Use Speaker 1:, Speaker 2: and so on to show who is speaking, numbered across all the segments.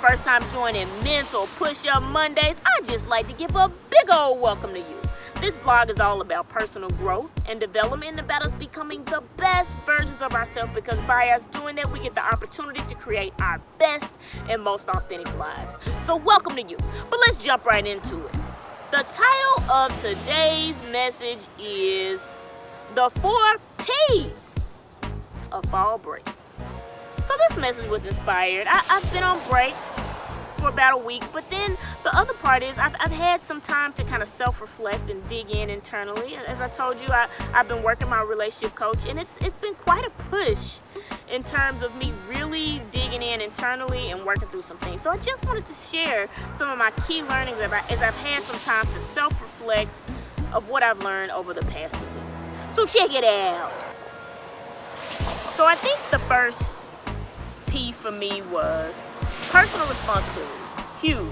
Speaker 1: first time joining Mental Push-Up Mondays, I'd just like to give a big old welcome to you. This vlog is all about personal growth and development and about us becoming the best versions of ourselves, because by us doing that, we get the opportunity to create our best and most authentic lives. So welcome to you. But let's jump right into it. The title of today's message is The 4 P's of Fall Break. So this message was inspired. I've been on break for about a week, but then the other part is I've had some time to kind of self-reflect and dig in internally. As I told you, I've been working my relationship coach, and it's been quite a push in terms of me really digging in internally and working through some things. So I just wanted to share some of my key learnings as I've had some time to self-reflect of what I've learned over the past few weeks. So check it out. So I think the first P for me was personal responsibility. Huge.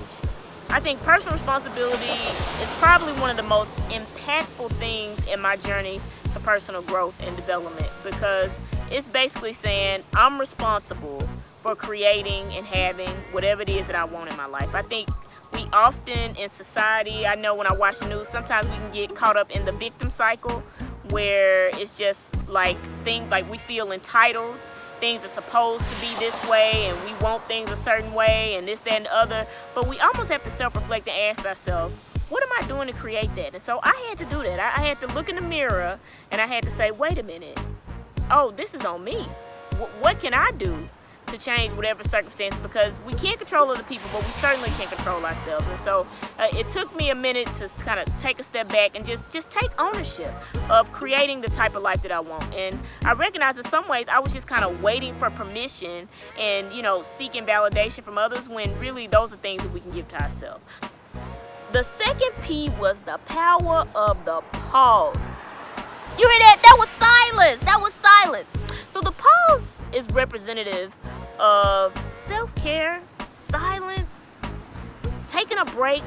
Speaker 1: I think personal responsibility is probably one of the most impactful things in my journey to personal growth and development, because it's basically saying I'm responsible for creating and having whatever it is that I want in my life. I think we often in society, I know when I watch the news, sometimes we can get caught up in the victim cycle where it's just like things like we feel entitled. Things are supposed to be this way and we want things a certain way and this, that, and the other. But we almost have to self-reflect and ask ourselves, what am I doing to create that? And so I had to do that. I had to look in the mirror and I had to say, wait a minute. Oh, this is on me. What can I do to change whatever circumstance? Because we can't control other people, but we certainly can control ourselves. And so it took me a minute to kind of take a step back and just take ownership of creating the type of life that I want. And I recognize in some ways I was just kind of waiting for permission and, seeking validation from others, when really those are things that we can give to ourselves. The second P was the power of the pause. You hear that? That was silence. That was silence. So the pause is representative of self-care, silence, taking a break.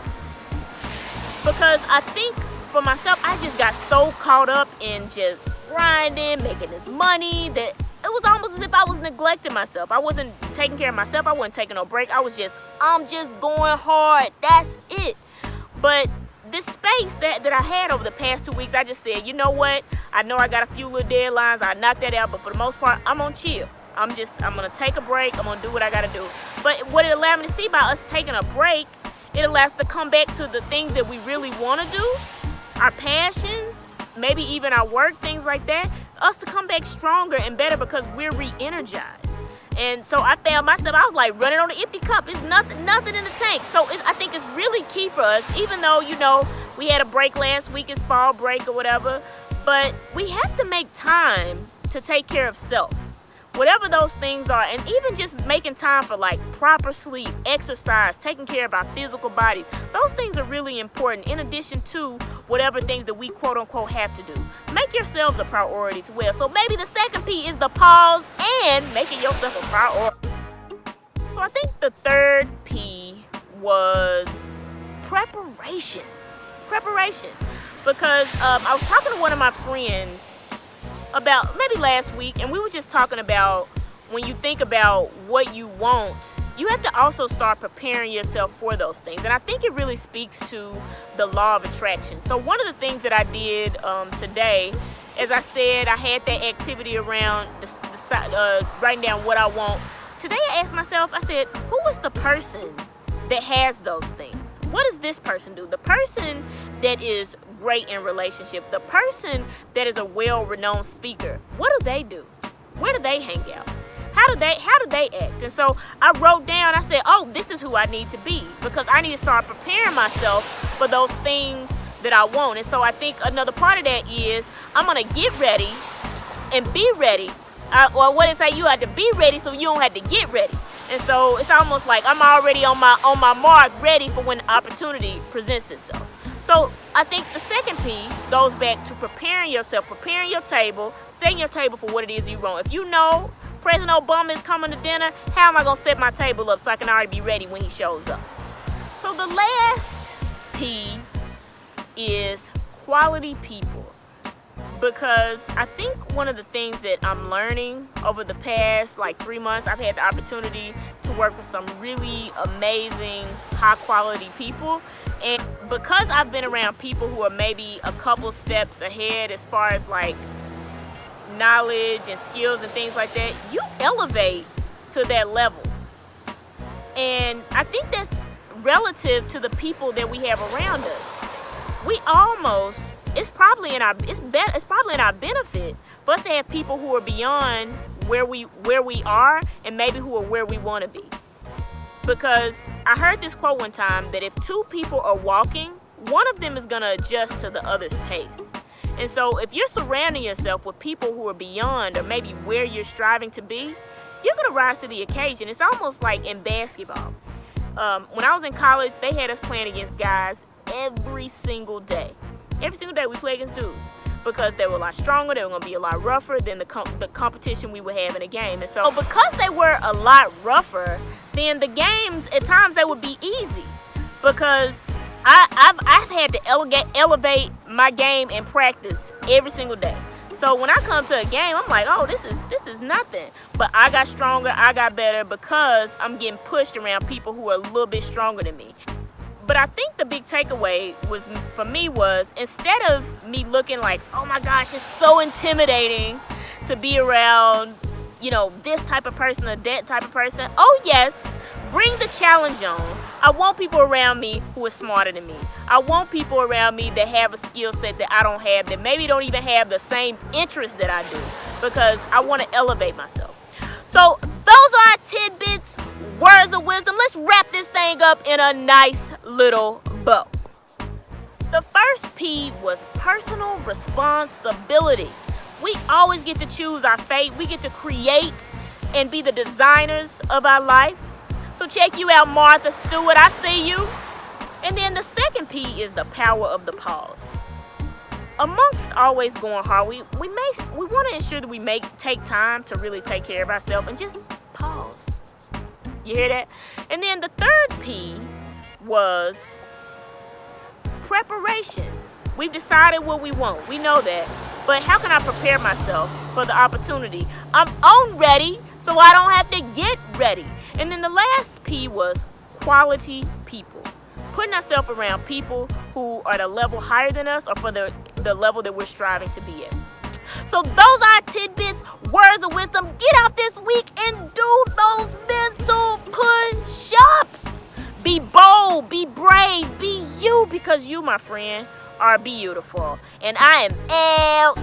Speaker 1: Because I think for myself, I just got so caught up in just grinding, making this money, that it was almost as if I was neglecting myself. I wasn't taking care of myself. I wasn't taking no break. I'm just going hard. That's it. But this space that I had over the past 2 weeks, I just said, you know what? I know I got a few little deadlines. I knocked that out, but for the most part, I'm on chill. I'm going to take a break. I'm going to do what I got to do. But what it allowed me to see by us taking a break, it allows us to come back to the things that we really want to do, our passions, maybe even our work, things like that, us to come back stronger and better because we're re-energized. And so I found myself, I was like running on an empty cup. It's nothing in the tank. So I think it's really key for us, even though, we had a break last week, it's fall break or whatever, but we have to make time to take care of self. Whatever those things are, and even just making time for like proper sleep, exercise, taking care of our physical bodies. Those things are really important in addition to whatever things that we quote unquote have to do. Make yourselves a priority as well. So maybe the second P is the pause and making yourself a priority. So I think the third P was preparation. Because I was talking to one of my friends about maybe last week, and we were just talking about when you think about what you want, you have to also start preparing yourself for those things. And I think it really speaks to the law of attraction. So one of the things that I did today, as I said, I had that activity around writing down what I want. Today I asked myself, I said, who is the person that has those things? What does this person do? The person that is great in relationship, the person that is a well-renowned speaker, what do they do? Where do they hang out? How do they act? And so I wrote down, I said, oh, this is who I need to be, because I need to start preparing myself for those things that I want. And so I think another part of that is I'm gonna get ready and be ready. Or what it say, you have to be ready so you don't have to get ready. And so it's almost like I'm already on my mark, ready for when the opportunity presents itself. So I think the second P goes back to preparing yourself, preparing your table, setting your table for what it is you want. If you know President Obama is coming to dinner, how am I going to set my table up so I can already be ready when he shows up? So the last P is quality people. because I think one of the things that I'm learning over the past like 3 months, I've had the opportunity to work with some really amazing, high quality people. And because I've been around people who are maybe a couple steps ahead as far as like knowledge and skills and things like that, you elevate to that level. And I think that's relative to the people that we have around us. It's probably in our benefit for us to have people who are beyond where we are and maybe who are where we want to be. Because I heard this quote one time that if two people are walking, one of them is going to adjust to the other's pace. And so if you're surrounding yourself with people who are beyond or maybe where you're striving to be, you're going to rise to the occasion. It's almost like in basketball. When I was in college, they had us playing against guys every single day. Every single day we played against dudes because they were a lot stronger, they were going to be a lot rougher than the competition we would have in a game. And so because they were a lot rougher, then the games, at times they would be easy because I've had to elevate my game in practice every single day. So when I come to a game, I'm like, oh, this is nothing. But I got stronger, I got better because I'm getting pushed around people who are a little bit stronger than me. But I think the big takeaway for me was instead of me looking like, oh my gosh, it's so intimidating to be around, this type of person or that type of person. Oh yes, bring the challenge on. I want people around me who are smarter than me. I want people around me that have a skill set that I don't have, that maybe don't even have the same interests that I do, because I want to elevate myself. So those are our tidbits, words of wisdom. Let's wrap this thing up in a nice little bow. The first P was personal responsibility. We always get to choose our fate. We get to create and be the designers of our life. So check you out, Martha Stewart. I see you. And then the second P is the power of the pause. Amongst always going hard, we want to ensure that we take time to really take care of ourselves and just pause. You hear that? And then the third P was preparation. We've decided what we want. We know that. But how can I prepare myself for the opportunity? I'm on ready, so I don't have to get ready. And then the last P was quality people. Putting ourselves around people who are the level higher than us or for the level that we're striving to be at. So those are tidbits, words of wisdom. Get out this week and do those mental push-ups. Be bold, be brave, be you, because you, my friend, are beautiful. And I am out.